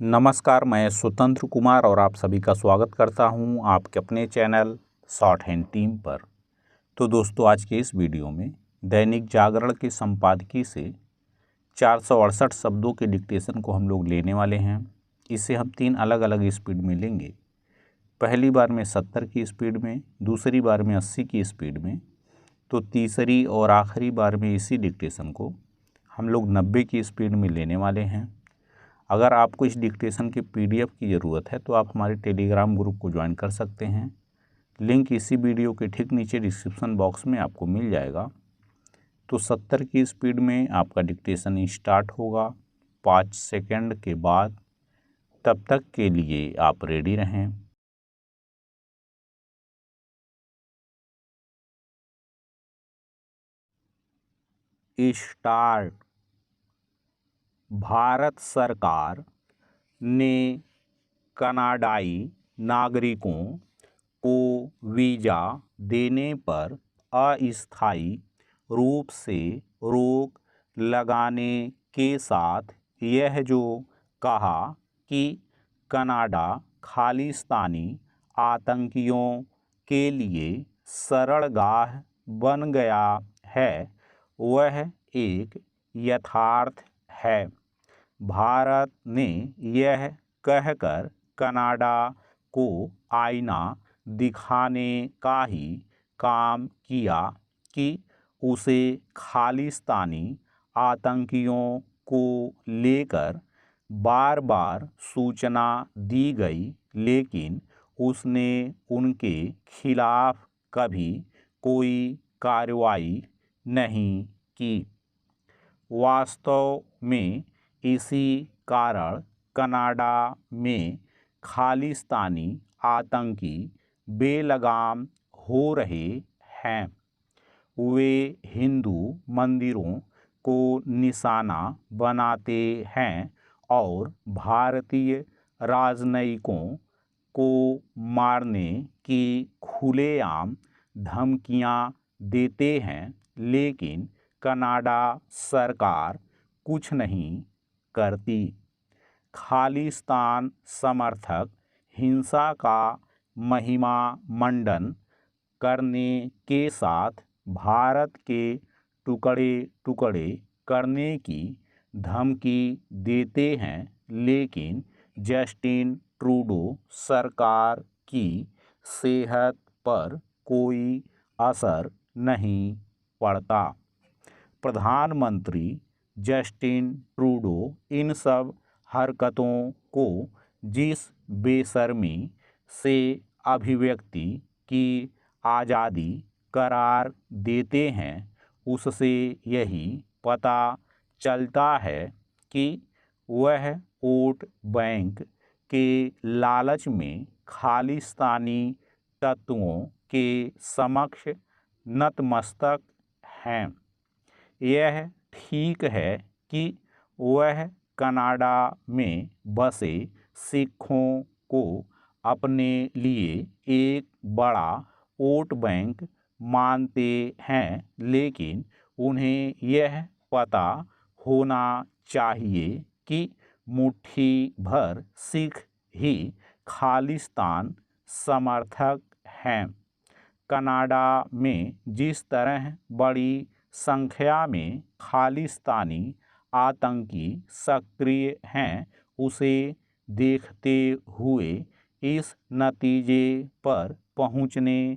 नमस्कार, मैं स्वतंत्र कुमार और आप सभी का स्वागत करता हूं आपके अपने चैनल शॉर्ट हैंड टीम पर। तो दोस्तों, आज के इस वीडियो में दैनिक जागरण के संपादकीय से 468 शब्दों के डिक्टेशन को हम लोग लेने वाले हैं। इसे हम 3 अलग अलग स्पीड में लेंगे। पहली बार में 70 की स्पीड में, दूसरी बार में 80 की स्पीड में, तो तीसरी और आखिरी बार में इसी डिक्टेशन को हम लोग 90 की स्पीड में लेने वाले हैं। अगर आपको इस डिक्टेशन के पीडीएफ की ज़रूरत है तो आप हमारे टेलीग्राम ग्रुप को ज्वाइन कर सकते हैं। लिंक इसी वीडियो के ठीक नीचे डिस्क्रिप्शन बॉक्स में आपको मिल जाएगा। तो 70 की स्पीड में आपका डिक्टेशन स्टार्ट होगा 5 सेकंड के बाद। तब तक के लिए आप रेडी रहें। स्टार्ट। भारत सरकार ने कनाडाई नागरिकों को वीज़ा देने पर अस्थायी रूप से रोक लगाने के साथ यह जो कहा कि कनाडा खालिस्तानी आतंकियों के लिए शरणगाह बन गया है, वह एक यथार्थ है। भारत ने यह कहकर कनाडा को आईना दिखाने का ही काम किया कि उसे खालिस्तानी आतंकियों को लेकर बार बार सूचना दी गई, लेकिन उसने उनके खिलाफ कभी कोई कार्रवाई नहीं की। वास्तव में इसी कारण कनाडा में खालिस्तानी आतंकी बेलगाम हो रहे हैं। वे हिंदू मंदिरों को निशाना बनाते हैं और भारतीय राजनयिकों को मारने की खुलेआम धमकियां देते हैं, लेकिन कनाडा सरकार कुछ नहीं करती। खालिस्तान समर्थक हिंसा का महिमा मंडन करने के साथ भारत के टुकड़े टुकड़े करने की धमकी देते हैं, लेकिन जस्टिन ट्रूडो सरकार की सेहत पर कोई असर नहीं पड़ता। प्रधानमंत्री जस्टिन ट्रूडो इन सब हरकतों को जिस बेशर्मी से अभिव्यक्ति की आज़ादी करार देते हैं, उससे यही पता चलता है कि वह वोट बैंक के लालच में खालिस्तानी तत्वों के समक्ष नतमस्तक हैं। यह ठीक है कि वह कनाडा में बसे सिखों को अपने लिए एक बड़ा वोट बैंक मानते हैं, लेकिन उन्हें यह पता होना चाहिए कि मुट्ठी भर सिख ही खालिस्तान समर्थक हैं। कनाडा में जिस तरह बड़ी संख्या में खालिस्तानी आतंकी सक्रिय हैं, उसे देखते हुए इस नतीजे पर पहुंचने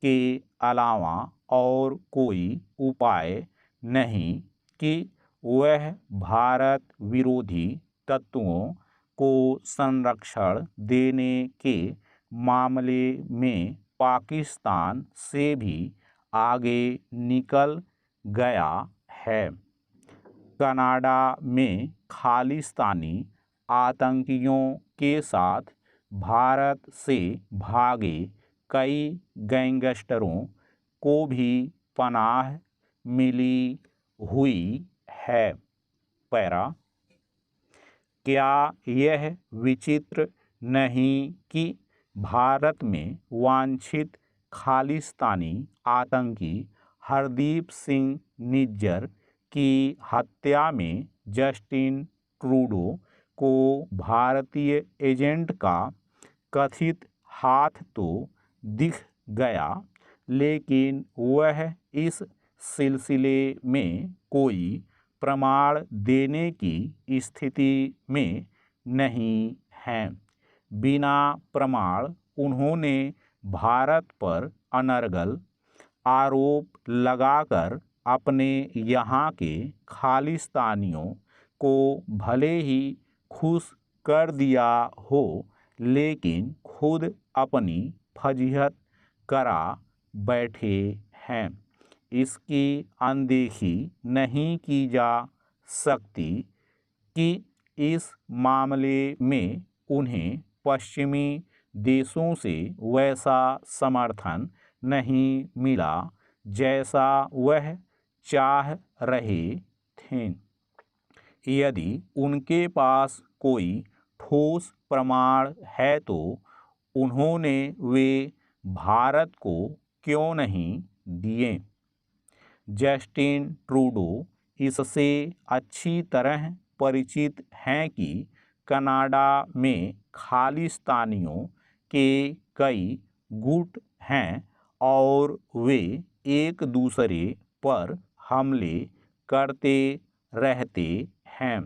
के अलावा और कोई उपाय नहीं कि वह भारत विरोधी तत्वों को संरक्षण देने के मामले में पाकिस्तान से भी आगे निकल गया है। कनाडा में खालिस्तानी आतंकियों के साथ भारत से भागे कई गैंगस्टरों को भी पनाह मिली हुई है। पैरा, क्या यह विचित्र नहीं कि भारत में वांछित खालिस्तानी आतंकी हरदीप सिंह निज्जर की हत्या में जस्टिन ट्रूडो को भारतीय एजेंट का कथित हाथ तो दिख गया, लेकिन वह इस सिलसिले में कोई प्रमाण देने की स्थिति में नहीं हैं। बिना प्रमाण उन्होंने भारत पर अनर्गल आरोप लगाकर अपने यहाँ के खालिस्तानियों को भले ही खुश कर दिया हो, लेकिन खुद अपनी फजीहत करा बैठे हैं। इसकी अनदेखी नहीं की जा सकती कि इस मामले में उन्हें पश्चिमी देशों से वैसा समर्थन नहीं मिला जैसा वह चाह रहे थे। यदि उनके पास कोई ठोस प्रमाण है तो उन्होंने वे भारत को क्यों नहीं दिए? जस्टिन ट्रूडो इससे अच्छी तरह परिचित हैं कि कनाडा में खालिस्तानियों के कई गुट हैं और वे एक दूसरे पर हमले करते रहते हैं।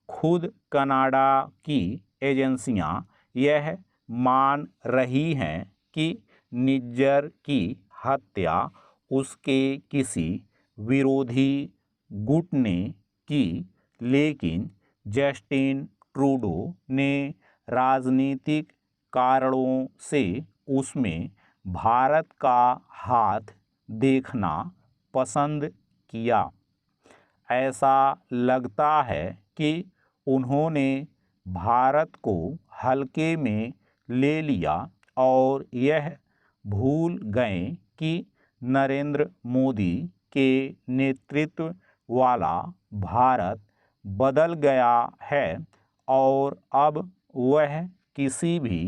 खुद कनाडा की एजेंसियां यह मान रही हैं कि निज्जर की हत्या उसके किसी विरोधी गुट ने की, लेकिन जस्टिन ट्रूडो ने राजनीतिक कारणों से उसमें भारत का हाथ देखना पसंद किया। ऐसा लगता है कि उन्होंने भारत को हल्के में ले लिया और यह भूल गए कि नरेंद्र मोदी के नेतृत्व वाला भारत बदल गया है और अब वह किसी भी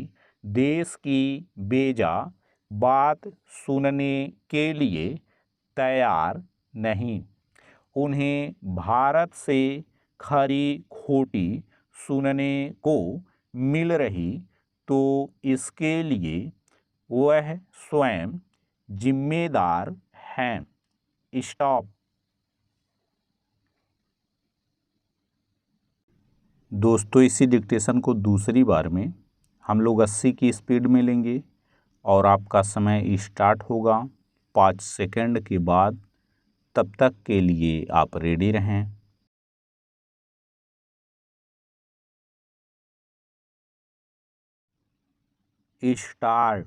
देश की बेजा बात सुनने के लिए तैयार नहीं। उन्हें भारत से खरी खोटी सुनने को मिल रही तो इसके लिए वह स्वयं जिम्मेदार हैं। स्टॉप। दोस्तों, इसी डिक्टेशन को दूसरी बार में हम लोग 80 की स्पीड में लेंगे और आपका समय स्टार्ट होगा 5 सेकंड के बाद। तब तक के लिए आप रेडी रहें। स्टार्ट।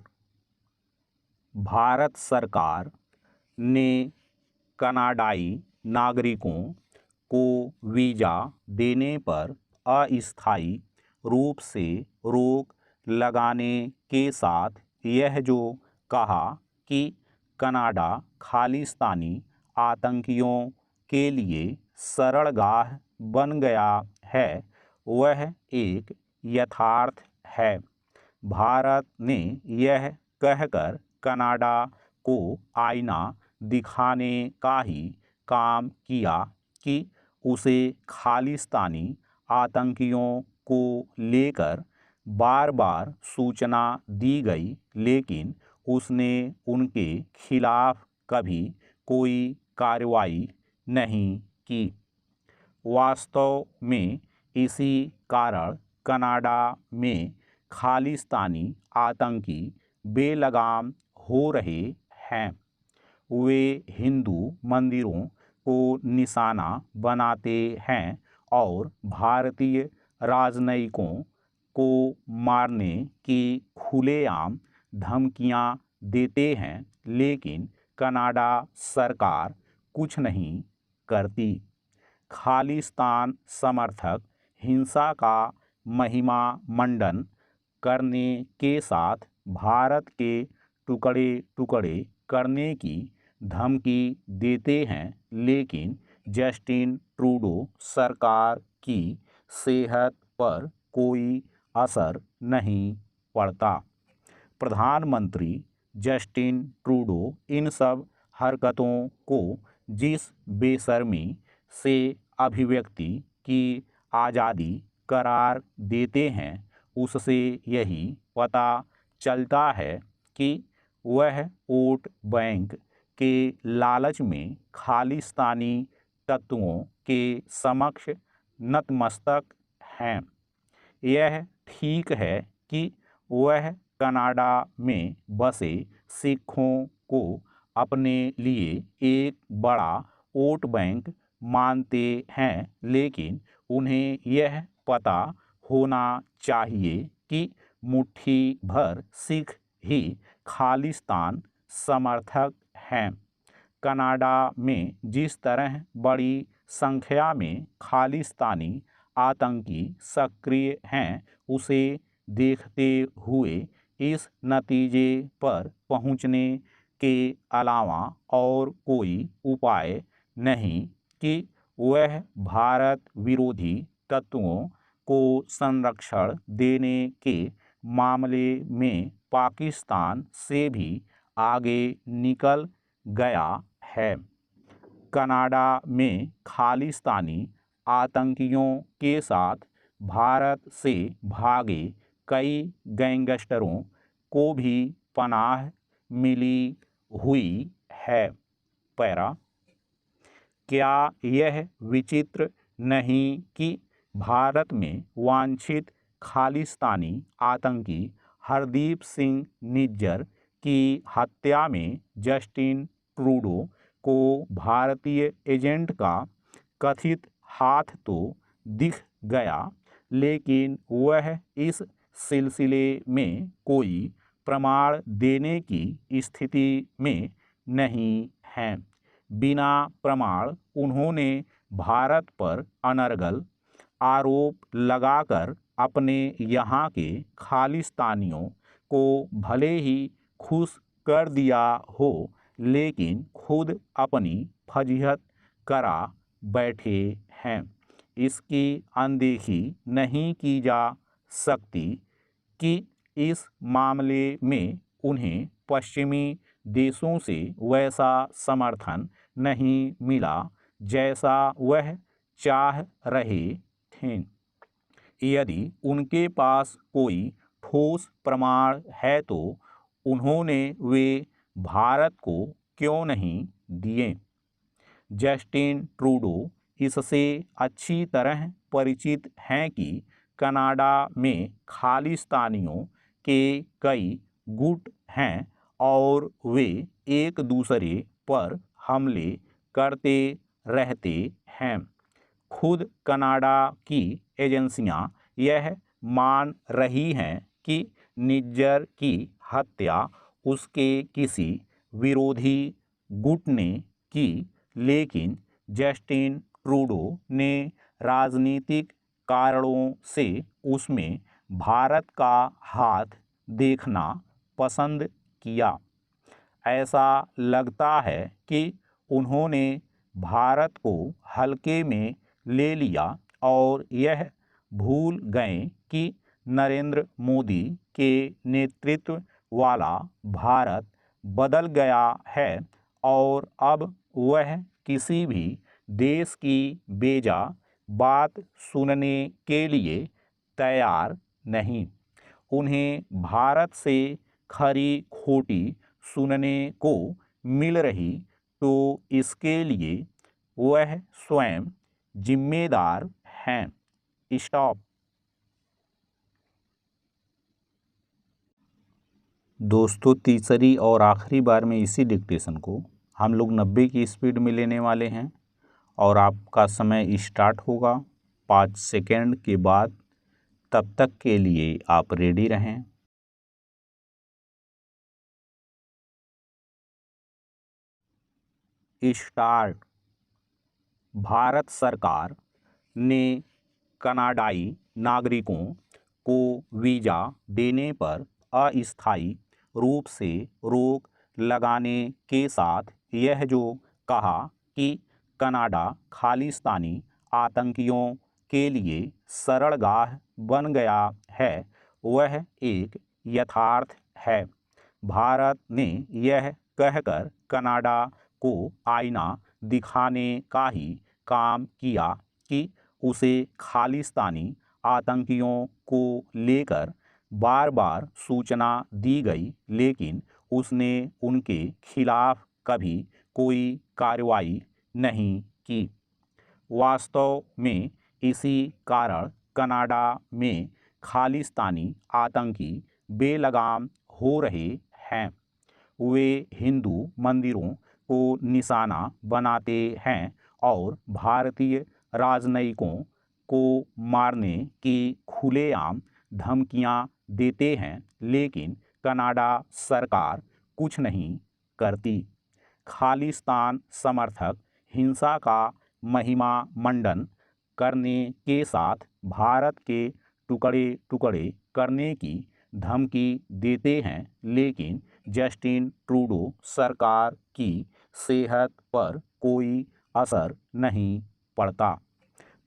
भारत सरकार ने कनाडाई नागरिकों को वीज़ा देने पर अस्थायी रूप से रोक लगाने के साथ यह जो कहा कि कनाडा खालिस्तानी आतंकियों के लिए शरणगाह बन गया है, वह एक यथार्थ है। भारत ने यह कहकर कनाडा को आईना दिखाने का ही काम किया कि उसे खालिस्तानी आतंकियों को लेकर बार बार सूचना दी गई, लेकिन उसने उनके खिलाफ कभी कोई कार्रवाई नहीं की। वास्तव में इसी कारण कनाडा में खालिस्तानी आतंकी बेलगाम हो रहे हैं। वे हिंदू मंदिरों को निशाना बनाते हैं और भारतीय राजनयिकों को मारने की खुलेआम धमकियां देते हैं, लेकिन कनाडा सरकार कुछ नहीं करती। खालिस्तान समर्थक हिंसा का महिमा मंडन करने के साथ भारत के टुकड़े टुकड़े करने की धमकी देते हैं, लेकिन जस्टिन ट्रूडो सरकार की सेहत पर कोई असर नहीं पड़ता। प्रधानमंत्री जस्टिन ट्रूडो इन सब हरकतों को जिस बेशर्मी से अभिव्यक्ति की आज़ादी करार देते हैं उससे यही पता चलता है कि वह वोट बैंक के लालच में खालिस्तानी तत्वों के समक्ष नतमस्तक हैं। यह ठीक है कि वह कनाडा में बसे सिखों को अपने लिए एक बड़ा वोट बैंक मानते हैं, लेकिन उन्हें यह पता होना चाहिए कि मुट्ठी भर सिख ही खालिस्तान समर्थक हैं। कनाडा में जिस तरह बड़ी संख्या में खालिस्तानी आतंकी सक्रिय हैं, उसे देखते हुए इस नतीजे पर पहुंचने के अलावा और कोई उपाय नहीं कि वह भारत विरोधी तत्वों को संरक्षण देने के मामले में पाकिस्तान से भी आगे निकल गया है। कनाडा में खालिस्तानी आतंकियों के साथ भारत से भागे कई गैंगस्टरों को भी पनाह मिली हुई है। पैरा, क्या यह विचित्र नहीं कि भारत में वांछित खालिस्तानी आतंकी हरदीप सिंह निज्जर की हत्या में जस्टिन ट्रूडो को भारतीय एजेंट का कथित हाथ तो दिख गया, लेकिन वह इस सिलसिले में कोई प्रमाण देने की स्थिति में नहीं हैं। बिना प्रमाण उन्होंने भारत पर अनर्गल आरोप लगाकर अपने यहाँ के खालिस्तानियों को भले ही खुश कर दिया हो, लेकिन खुद अपनी फजीहत करा बैठे हैं। इसकी अनदेखी नहीं की जा सकती कि इस मामले में उन्हें पश्चिमी देशों से वैसा समर्थन नहीं मिला जैसा वह चाह रहे थे। यदि उनके पास कोई ठोस प्रमाण है तो उन्होंने वे भारत को क्यों नहीं दिए? जस्टिन ट्रूडो इससे अच्छी तरह परिचित हैं कि कनाडा में खालिस्तानियों के कई गुट हैं और वे एक दूसरे पर हमले करते रहते हैं। खुद कनाडा की एजेंसियां यह मान रही हैं कि निज्जर की हत्या उसके किसी विरोधी गुट ने की, लेकिन जस्टिन ट्रूडो ने राजनीतिक कारणों से उसमें भारत का हाथ देखना पसंद किया। ऐसा लगता है कि उन्होंने भारत को हल्के में ले लिया और यह भूल गए कि नरेंद्र मोदी के नेतृत्व वाला भारत बदल गया है और अब वह किसी भी देश की बेजा बात सुनने के लिए तैयार नहीं। उन्हें भारत से खरी खोटी सुनने को मिल रही तो इसके लिए वह स्वयं जिम्मेदार हैं। स्टॉप। दोस्तों, तीसरी और आखिरी बार में इसी डिक्टेशन को हम लोग 90 की स्पीड में लेने वाले हैं और आपका समय स्टार्ट होगा 5 सेकेंड के बाद। तब तक के लिए आप रेडी रहें। स्टार्ट। भारत सरकार ने कनाडाई नागरिकों को वीज़ा देने पर अस्थायी रूप से रोक लगाने के साथ यह जो कहा कि कनाडा खालिस्तानी आतंकियों के लिए शरणगाह बन गया है, वह एक यथार्थ है। भारत ने यह कहकर कनाडा को आईना दिखाने का ही काम किया कि उसे खालिस्तानी आतंकियों को लेकर बार बार सूचना दी गई, लेकिन उसने उनके खिलाफ कभी कोई कार्रवाई नहीं की। वास्तव में इसी कारण कनाडा में खालिस्तानी आतंकी बेलगाम हो रहे हैं। वे हिंदू मंदिरों को निशाना बनाते हैं और भारतीय राजनयिकों को मारने की खुलेआम धमकियां देते हैं, लेकिन कनाडा सरकार कुछ नहीं करती। खालिस्तान समर्थक हिंसा का महिमा मंडन करने के साथ भारत के टुकड़े टुकड़े करने की धमकी देते हैं, लेकिन जस्टिन ट्रूडो सरकार की सेहत पर कोई असर नहीं पड़ता।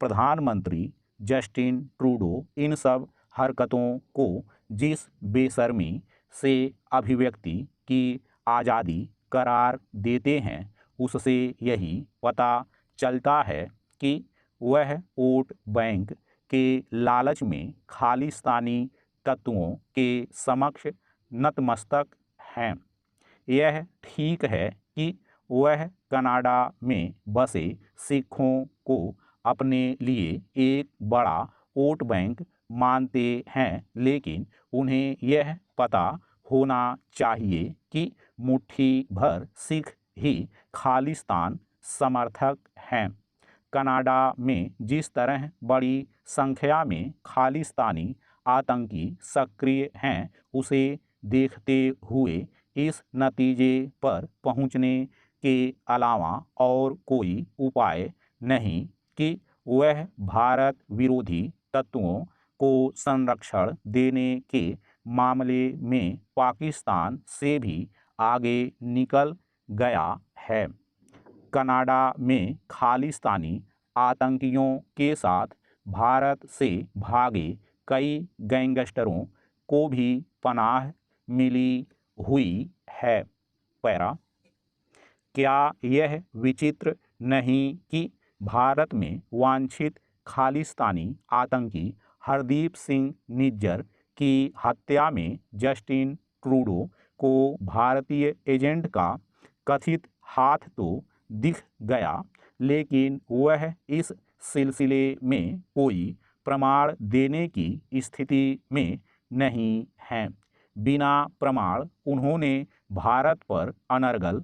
प्रधानमंत्री जस्टिन ट्रूडो इन सब हरकतों को जिस बेशर्मी से अभिव्यक्ति की आज़ादी करार देते हैं, उससे यही पता चलता है कि वह वोट बैंक के लालच में खालिस्तानी तत्वों के समक्ष नतमस्तक हैं। यह ठीक है कि वह कनाडा में बसे सिखों को अपने लिए एक बड़ा वोट बैंक मानते हैं, लेकिन उन्हें यह पता होना चाहिए कि मुट्ठी भर सिख ही खालिस्तान समर्थक हैं। कनाडा में जिस तरह बड़ी संख्या में खालिस्तानी आतंकी सक्रिय हैं, उसे देखते हुए इस नतीजे पर पहुंचने के अलावा और कोई उपाय नहीं कि वह भारत विरोधी तत्वों को संरक्षण देने के मामले में पाकिस्तान से भी आगे निकल गया है। कनाडा में खालिस्तानी आतंकियों के साथ भारत से भागे कई गैंगस्टरों को भी पनाह मिली हुई है। पैरा, क्या यह विचित्र नहीं कि भारत में वांछित खालिस्तानी आतंकी हरदीप सिंह निज्जर की हत्या में जस्टिन ट्रूडो को भारतीय एजेंट का कथित हाथ तो दिख गया, लेकिन वह इस सिलसिले में कोई प्रमाण देने की स्थिति में नहीं हैं। बिना प्रमाण उन्होंने भारत पर अनर्गल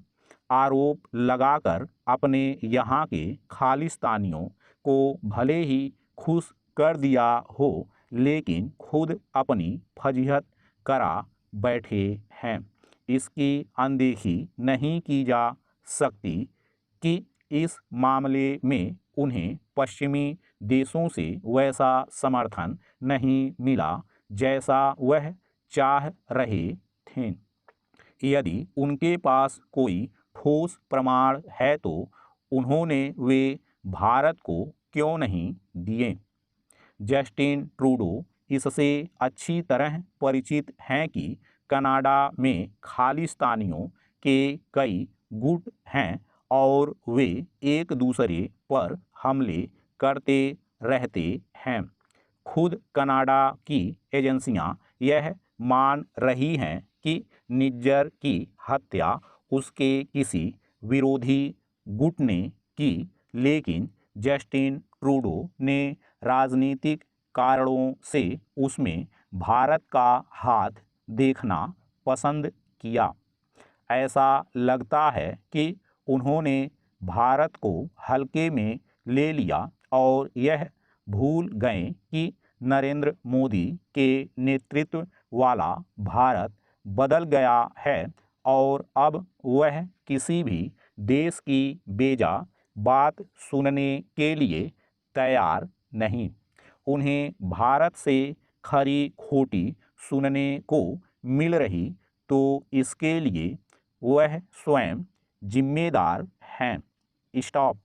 आरोप लगाकर अपने यहाँ के खालिस्तानियों को भले ही खुश कर दिया हो, लेकिन खुद अपनी फजीहत करा बैठे हैं। इसकी अनदेखी नहीं की जा सकती कि इस मामले में उन्हें पश्चिमी देशों से वैसा समर्थन नहीं मिला जैसा वह चाह रहे थे। यदि उनके पास कोई ठोस प्रमाण है तो उन्होंने वे भारत को क्यों नहीं दिए? जस्टिन ट्रूडो इससे अच्छी तरह परिचित हैं कि कनाडा में खालिस्तानियों के कई गुट हैं और वे एक दूसरे पर हमले करते रहते हैं। खुद कनाडा की एजेंसियां यह मान रही हैं कि निज्जर की हत्या उसके किसी विरोधी गुट ने की, लेकिन जस्टिन ट्रूडो ने राजनीतिक कारणों से उसमें भारत का हाथ देखना पसंद किया। ऐसा लगता है कि उन्होंने भारत को हल्के में ले लिया और यह भूल गए कि नरेंद्र मोदी के नेतृत्व वाला भारत बदल गया है और अब वह किसी भी देश की बेजा बात सुनने के लिए तैयार नहीं। उन्हें भारत से खरी खोटी सुनने को मिल रही तो इसके लिए वह स्वयं जिम्मेदार हैं। स्टॉप।